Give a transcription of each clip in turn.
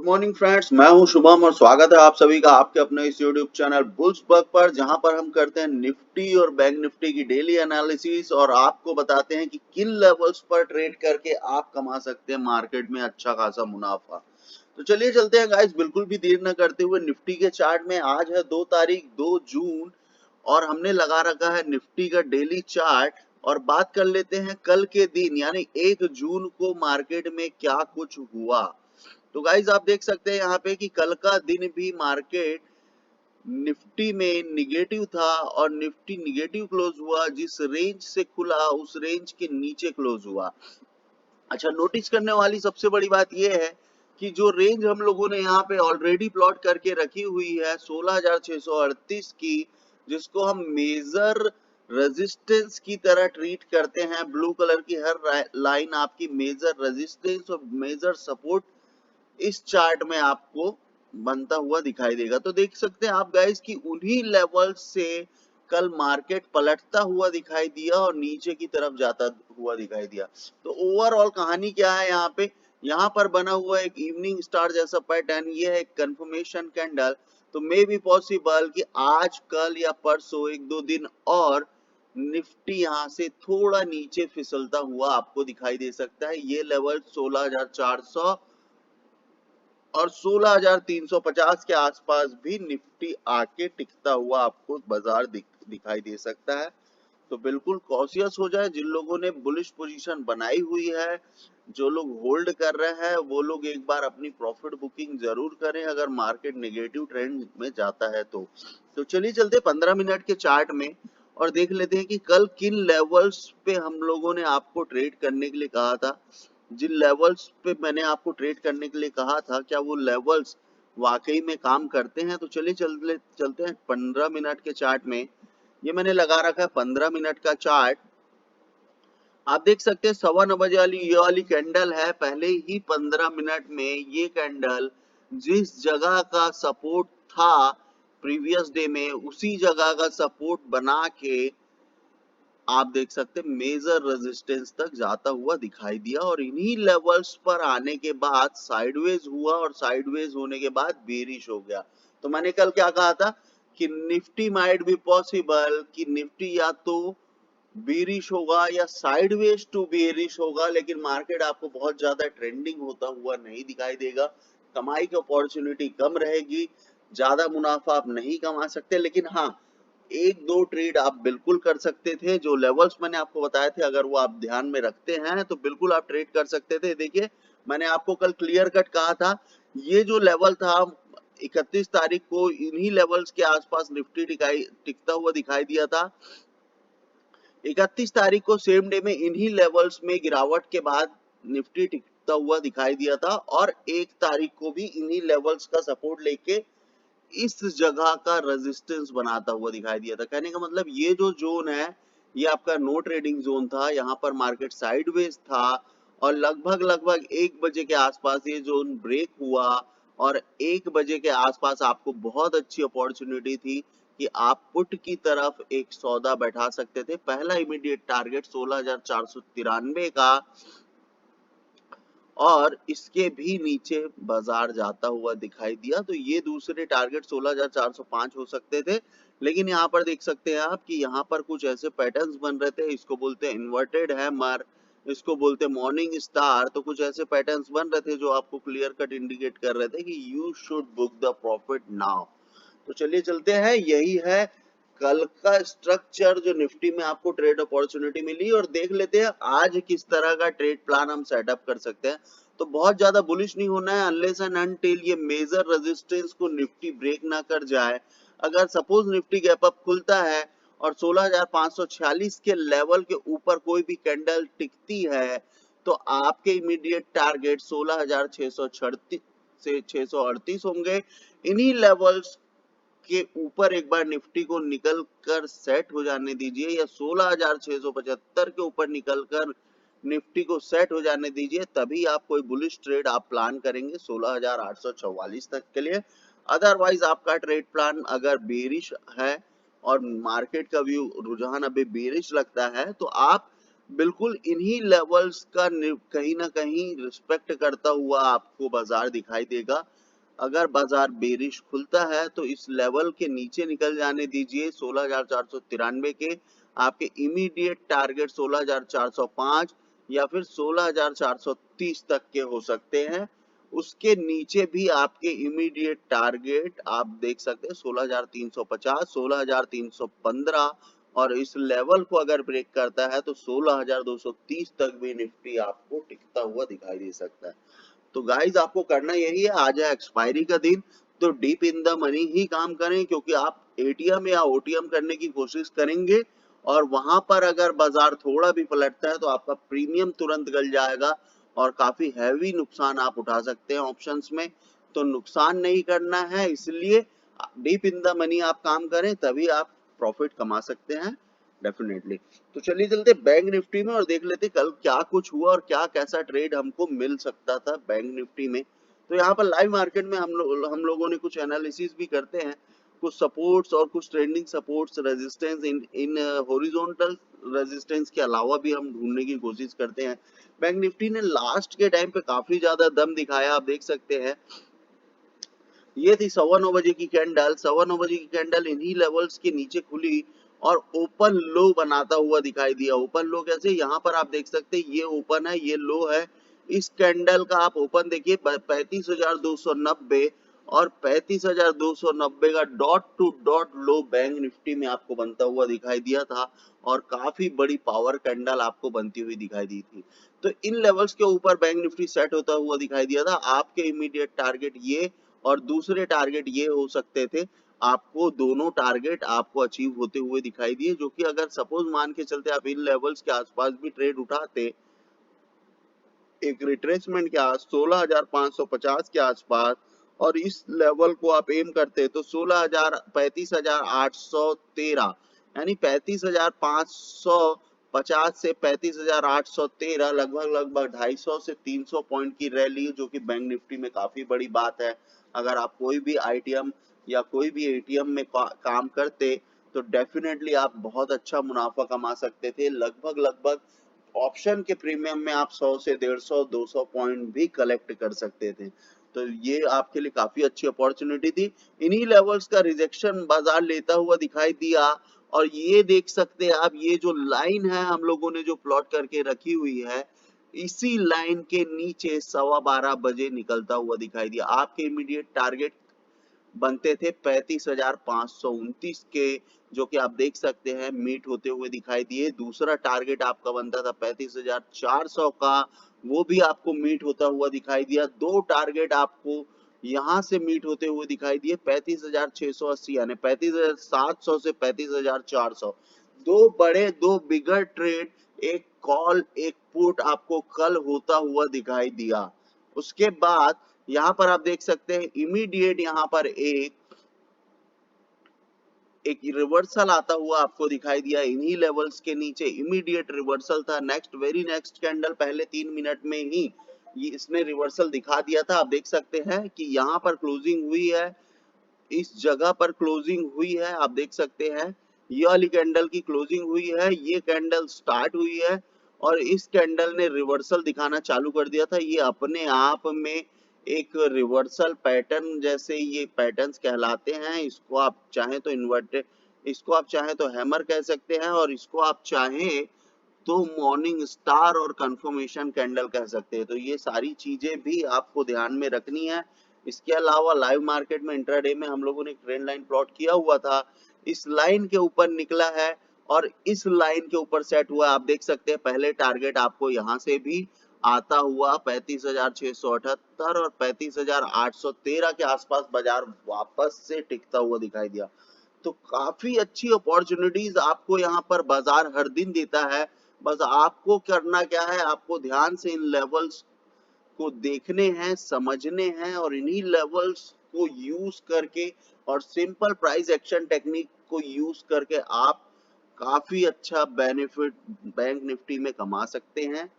Good morning friends, मैं हूं शुभम और स्वागत है आप सभी का आपके अपने इस यूट्यूब चैनल बुल्स बग पर, जहां पर हम करते हैं निफ्टी और बैंक निफ्टी की डेली एनालिसिस और आपको बताते हैं कि किन लेवल्स पर ट्रेड करके आप कमा सकते हैं मार्केट में अच्छा खासा मुनाफा। तो चलिए चलते हैं गाइस, बिल्कुल भी देर न करते हुए निफ्टी के चार्ट में। आज है 2 तारीख 2 जून और हमने लगा रखा है निफ्टी का डेली चार्ट और बात कर लेते हैं कल के दिन यानी 1 जून को मार्केट में क्या कुछ हुआ। तो गाइज आप देख सकते हैं यहाँ पे कि कल का दिन भी मार्केट निफ्टी में निगेटिव था और निफ्टी निगेटिव क्लोज हुआ। जिस रेंज से खुला उस रेंज के नीचे क्लोज हुआ। अच्छा, नोटिस करने वाली सबसे बड़ी बात यह है कि जो रेंज हम लोगों ने यहाँ पे ऑलरेडी प्लॉट करके रखी हुई है 16,638 की, जिसको हम मेजर रेजिस्टेंस की तरह ट्रीट करते हैं। ब्लू कलर की हर लाइन आपकी मेजर रेजिस्टेंस और मेजर सपोर्ट इस चार्ट में आपको बनता हुआ दिखाई देगा। तो देख सकते हैं आप गाइस कि उन्हीं लेवल से कल मार्केट पलटता हुआ दिखाई दिया और नीचे की तरफ जाता हुआ दिखाई दिया। तो ओवरऑल कहानी क्या है यहाँ पर बना हुआ एक इवनिंग स्टार जैसा पैटर्न, ये है कंफर्मेशन कैंडल। तो मे बी पॉसिबल कि आज कल या परसों 1-2 दिन और निफ्टी यहाँ से थोड़ा नीचे फिसलता हुआ आपको दिखाई दे सकता है। ये लेवल 16,400 और 16,350 के आसपास भी निफ्टी आके टिकता हुआ आपको बाजार दिखाई दे सकता है। तो बिल्कुल कॉशियस हो जाए। जिन लोगों ने बुलिश पोजीशन बनाई हुई है, जो लोग होल्ड कर रहे हैं, वो लोग एक बार अपनी प्रॉफिट बुकिंग जरूर करें अगर मार्केट नेगेटिव ट्रेंड में जाता है तो चलिए चलते 15 मिनट के चार्ट में और देख लेते हैं कि कल किन लेवल्स पे हम लोगों ने आपको ट्रेड करने के लिए कहा था। जिन लेवल्स पे मैंने आपको ट्रेड करने के लिए कहा था, क्या वो लेवल्स वाकई में काम करते हैं? तो चलिए चलते हैं 15 मिनट के चार्ट में। ये मैंने लगा रखा है 15 मिनट का चार्ट। आप देख सकते हैं 9:15 वाली ये वाली कैंडल है। पहले ही 15 मिनट में ये कैंडल जिस जगह का सपोर्ट था प्रीवियस डे में, उसी जगह का सपोर्ट बना के आप देख सकते हैं मेजर रेजिस्टेंस तक जाता हुआ दिखाई दिया और इन्हीं लेवल्स पर आने के बाद साइडवेज हुआ और साइडवेज होने के बाद बेरिश हो गया। तो मैंने कल क्या कहा था कि निफ्टी माइट बी पॉसिबल कि निफ्टी या तो बेरिश होगा या साइडवेज टू बेरिश होगा, लेकिन मार्केट आपको बहुत ज्यादा ट्रेंडिंग होता हुआ नहीं दिखाई देगा। कमाई की अपॉर्चुनिटी कम रहेगी, ज्यादा मुनाफा आप नहीं कमा सकते, लेकिन हाँ, 1-2 ट्रेड आप बिल्कुल कर सकते थे। जो लेवल्स मैंने आपको बताए थे, अगर वो आप ध्यान में रखते हैं तो बिल्कुल आप ट्रेड कर सकते थे। देखिए, मैंने आपको कल क्लियर कट कहा था, ये जो लेवल था 31 तारीख को, इन्हीं लेवल्स के आसपास निफ्टी टिकता हुआ दिखाई दिया था। 31 तारीख को सेम डे में इन्हीं लेवल्स में गिरावट के बाद निफ्टी टिकता हुआ दिखाई दिया था और 1 तारीख को भी इन्हीं लेवल्स का सपोर्ट लेके इस जगह का रेजिस्टेंस बनाता हुआ दिखाई दिया था। कहने का मतलब ये जो जोन है, ये आपका नो ट्रेडिंग जोन था। यहाँ पर मार्केट साइडवेज था और लगभग 1 बजे के आसपास ये जोन ब्रेक हुआ और 1 बजे के आसपास आपको बहुत अच्छी अपॉर्चुनिटी थी कि आप पुट की तरफ एक सौदा बैठा सकते थे। पहला इमीडिएट टारगेट 16,493 का और इसके भी नीचे बाजार जाता हुआ दिखाई दिया। तो ये दूसरे टारगेट 16,405 हो सकते थे, लेकिन यहाँ पर देख सकते हैं आप कि यहाँ पर कुछ ऐसे पैटर्न्स बन रहे थे। इसको बोलते हैं इन्वर्टेड हैमर, इसको बोलते हैं मॉर्निंग स्टार। तो कुछ ऐसे पैटर्न्स बन रहे थे जो आपको क्लियर कट इंडिकेट कर रहे थे कि you should book the profit now. तो चलिए चलते हैं, यही है कल का स्ट्रक्चर जो निफ्टी में आपको ट्रेड अपॉर्चुनिटी मिली और देख लेते हैं आज किस तरह का ट्रेड प्लान हम सेटअप कर सकते हैं। तो बहुत ज्यादा बुलिश नहीं होना है अनलेस एंड अनटिल ये मेजर रेजिस्टेंस को निफ्टी ब्रेक ना कर जाए। अगर सपोज निफ्टी गैप अप खुलता है और 16,546 के लेवल के ऊपर कोई भी कैंडल टिकती है, तो आपके इमीडिएट टारगेट 16,636 से 638 होंगे। इन्हीं लेवल्स के ऊपर एक बार निफ्टी को निकल कर सेट हो जाने दीजिए या 16,675 के ऊपर निकल कर निफ्टी को सेट हो जाने दीजिए, तभी आप कोई बुलिश ट्रेड आप प्लान करेंगे 16,844 तक के लिए। अदरवाइज आपका ट्रेड प्लान अगर बेरिश है और मार्केट का व्यू रुझान अभी बेरिश लगता है, तो आप बिल्कुल इन्हीं लेवल्स का कहीं ना कहीं रिस्पेक्ट करता हुआ आपको बाजार दिखाई देगा। अगर बाजार बेरिश खुलता है तो इस लेवल के नीचे निकल जाने दीजिए 16,493 के। आपके इमीडिएट टारगेट 16,405 या फिर 16,430 तक के हो सकते हैं। उसके नीचे भी आपके इमीडिएट टारगेट आप देख सकते हैं 16,350, 16,315 और इस लेवल को अगर ब्रेक करता है तो 16,230 तक भी निफ्टी आपको टिकता हुआ दिखाई दे सकता है। तो गाइज आपको करना यही है, आज है एक्सपायरी का दिन, तो डीप इन द मनी ही काम करें, क्योंकि आप एटीएम या ओटीएम करने की कोशिश करेंगे और वहां पर अगर बाजार थोड़ा भी पलटता है तो आपका प्रीमियम तुरंत गल जाएगा और काफी हैवी नुकसान आप उठा सकते हैं ऑप्शंस में। तो नुकसान नहीं करना है, इसलिए डीप इन द मनी आप काम करें, तभी आप प्रॉफिट कमा सकते हैं डेफिनेटली। तो चलिए चलते बैंक निफ्टी में और देख लेते कल क्या कुछ हुआ और क्या कैसा ट्रेड हमको मिल सकता था बैंक निफ्टी में। तो यहाँ पर लाइव मार्केट में हम लोगों ने कुछ एनालिसिस भी करते हैं, कुछ सपोर्ट्स और कुछ trending supports, resistance in in horizontal resistance के अलावा भी हम ढूंढने की कोशिश करते हैं। बैंक निफ्टी ने लास्ट के टाइम पे काफी ज्यादा दम दिखाया, आप देख सकते हैं। ये थी 9:15 की कैंडल, 9:15 की कैंडल इन्हीं लेवल्स के नीचे खुली और ओपन लो बनाता हुआ दिखाई दिया। ओपन लो कैसे, यहाँ पर आप देख सकते हैं ये ओपन है, ये लो है। इस कैंडल का आप ओपन देखिए 35,290 और 35,290 का dot to dot low bank Nifty में आपको बनता हुआ दिखाई दिया था और काफी बड़ी पावर कैंडल आपको बनती हुई दिखाई दी थी। तो इन लेवल्स के ऊपर बैंक निफ्टी सेट होता हुआ दिखाई दिया था। आपके इमीडिएट टारगेट ये और दूसरे टारगेट ये हो सकते थे। आपको दोनों टारगेट आपको अचीव होते हुए दिखाई दिए, जो कि अगर सपोज मान के चलते आप इन लेवल्स के आसपास भी ट्रेड उठाते, एक रिट्रेसमेंट के 16,550 के आसपास, और इस लेवल को आप एम करते तो 35,813 यानी 35,550 से 35,813 लगभग 250 से 300 पॉइंट की रैली, जो कि बैंक निफ्टी में काफी बड़ी बात है। अगर आप कोई भी आईटीएम या कोई भी एटीएम में काम करते तो डेफिनेटली आप बहुत अच्छा मुनाफा कमा सकते थे। लगभग ऑप्शन के प्रीमियम में आप 100 से 150 200 पॉइंट भी कलेक्ट कर सकते थे। तो ये आपके लिए काफी अच्छी अपॉर्चुनिटी थी। इन्हीं लेवल्स का रिजेक्शन बाजार लेता हुआ दिखाई दिया और ये देख सकते हैं आप, ये जो लाइन है हम लोगों ने जो प्लॉट करके रखी हुई है, इसी लाइन के नीचे 12:15 निकलता हुआ दिखाई दिया। आपके इमीडिएट टारगेट बनते थे 35,529 के, जो कि आप देख सकते हैं मीट होते हुए दिखाई दिए। दूसरा टारगेट आपका बनता था 35,400 का, वो भी आपको मीट होता हुआ दिखाई दिया। दो टारगेट आपको यहां से मीट होते हुए दिखाई दिए 35,680 यानी 35,700 से 35,400। दो बिगर ट्रेड, एक कॉल एक पुट आपको कल होता हुआ दिखाई दिया। उसके बाद यहाँ पर आप देख सकते हैं इमीडिएट यहाँ पर एक रिवर्सल आता हुआ आपको दिखाई दिया इन्हीं लेवल्स के नीचे। इमीडिएट रिवर्सल था, नेक्स्ट वेरी नेक्स्ट कैंडल पहले 3 मिनट में ही ये इसने रिवर्सल दिखा दिया था। आप देख सकते हैं कि यहाँ पर क्लोजिंग हुई है, इस जगह पर क्लोजिंग हुई है, आप देख सकते हैं ये वाली कैंडल की क्लोजिंग हुई है, ये कैंडल स्टार्ट हुई है और इस कैंडल ने रिवर्सल दिखाना चालू कर दिया था। ये अपने आप में एक रिवर्सल पैटर्न जैसे ये पैटर्न्स कहलाते हैं। इसको आप चाहें तो इन्वर्टेड, इसको आप चाहें तो हैमर कह सकते हैं और इसको आप चाहें तो मॉर्निंग स्टार और कंफर्मेशन कैंडल कह सकते हैं। तो ये सारी चीजें भी आपको ध्यान में रखनी है। इसके अलावा लाइव मार्केट में इंट्राडे में हम लोगों ने एक ट्रेंड लाइन प्लॉट किया हुआ था, इस लाइन के ऊपर निकला है और इस लाइन के ऊपर सेट हुआ। आप देख सकते हैं पहले टारगेट आपको यहाँ से भी आता हुआ 35,678 और 35,813 के आसपास बाजार वापस से टिकता हुआ दिखाई दिया। तो काफी अच्छी अपॉर्चुनिटीज आपको यहाँ पर बाजार हर दिन देता है। बस आपको करना क्या है, आपको ध्यान से इन लेवल्स को देखने हैं, समझने हैं और इन्हीं लेवल्स को यूज करके और सिंपल प्राइस एक्शन टेक्निक को यूज करके आप काफी अच्छा बेनिफिट बैंक निफ्टी में कमा सकते हैं।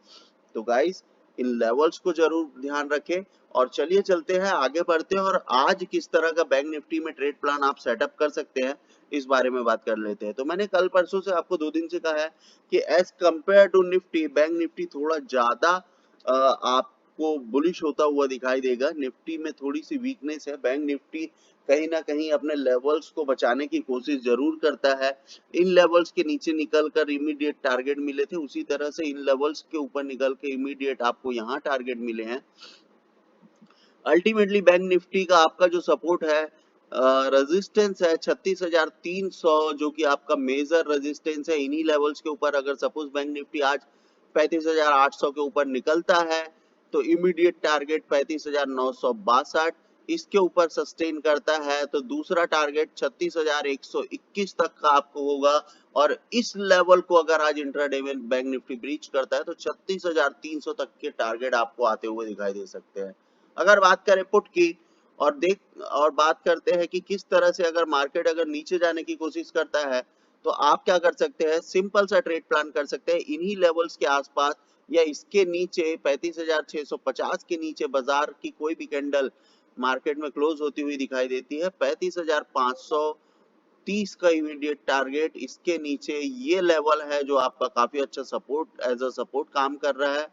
तो गाइस इन लेवल्स को जरूर ध्यान रखें और चलिए चलते हैं आगे बढ़ते हैं और आज किस तरह का बैंक निफ्टी में ट्रेड प्लान आप सेटअप कर सकते हैं इस बारे में बात कर लेते हैं। तो मैंने कल परसों से आपको 2 दिन से कहा है कि as compare to Nifty bank Nifty थोड़ा ज्यादा आपको बुलिश होता हुआ दिखाई देगा। निफ्टी में थोड़ी सी वीकनेस है, बैंक निफ्टी कहीं ना कहीं अपने लेवल्स को बचाने की कोशिश जरूर करता है। इन लेवल्स के नीचे निकलकर इमीडिएट टारगेट मिले थे, उसी तरह से इन लेवल्स के ऊपर निकल के इमीडिएट आपको यहाँ टारगेट मिले हैं। अल्टीमेटली बैंक निफ्टी का आपका जो सपोर्ट है, रेजिस्टेंस है 36,300, जो कि आपका मेजर रेजिस्टेंस है। इन्हीं लेवल्स के ऊपर अगर सपोज बैंक निफ्टी आज 35,800 के ऊपर निकलता है तो इमीडिएट टारगेट 35,962, इसके ऊपर सस्टेन करता है तो दूसरा टारगेट 36,121 तक का आपको होगा। और इस लेवल को अगर आज इंट्राडे में बैंक निफ्टी ब्रीच करता है तो 36,300 तक के टारगेट आपको आते हुए दिखाई दे सकते हैं। अगर बात करें पुट की और बात करते हैं कि किस तरह से अगर मार्केट अगर नीचे जाने की कोशिश करता है तो आप क्या कर सकते हैं, सिंपल सा ट्रेड प्लान कर सकते हैं। इन्हीं लेवल्स के आसपास या इसके नीचे 35,650 के नीचे बाजार की कोई भी कैंडल मार्केट में क्लोज होती हुई दिखाई देती है 35,530 का इमीडिएट टारगेट, इसके नीचे ये लेवल है जो आपका काफी अच्छा सपोर्ट एज अ सपोर्ट काम कर रहा है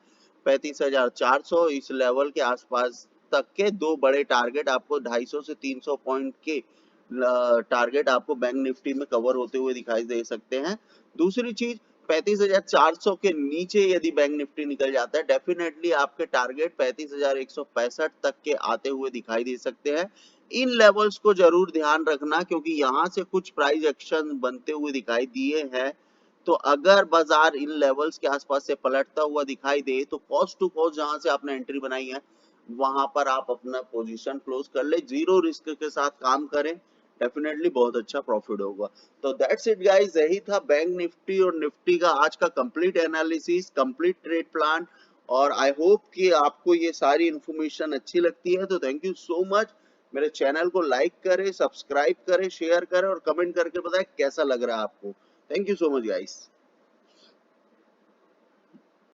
35,400। इस लेवल के आसपास तक के दो बड़े टारगेट आपको 250 से 300 पॉइंट के टारगेट आपको बैंक निफ्टी में कवर होते हुए दिखाई दे सकते हैं। दूसरी चीज 35,400 के नीचे यदि बैंक निफ्टी निकल जाता है डेफिनेटली आपके टारगेट 35,165 तक के आते हुए दिखाई दे सकते हैं। इन लेवल्स को जरूर ध्यान रखना क्योंकि यहाँ से कुछ प्राइस एक्शन बनते हुए दिखाई दिए हैं। तो अगर बाजार इन लेवल्स के आसपास से पलटता हुआ दिखाई दे तो कॉस्ट टू कॉस्ट जहां से आपने एंट्री बनाई है वहां पर आप अपना पोजीशन क्लोज कर ले, जीरो रिस्क के साथ काम करें, डेफिनेटली बहुत अच्छा प्रॉफिट होगा। तो दैट्स इट गाइस, यही था बैंक निफ्टी और निफ्टी का आज का complete analysis, complete trade plan. और आई होप कि आपको ये सारी इंफॉर्मेशन अच्छी लगती है। तो थैंक यू सो मच। मेरे चैनल को लाइक करें, सब्सक्राइब करें, शेयर करें और कमेंट करके बताएं कैसा लग रहा है आपको। Thank you so much guys.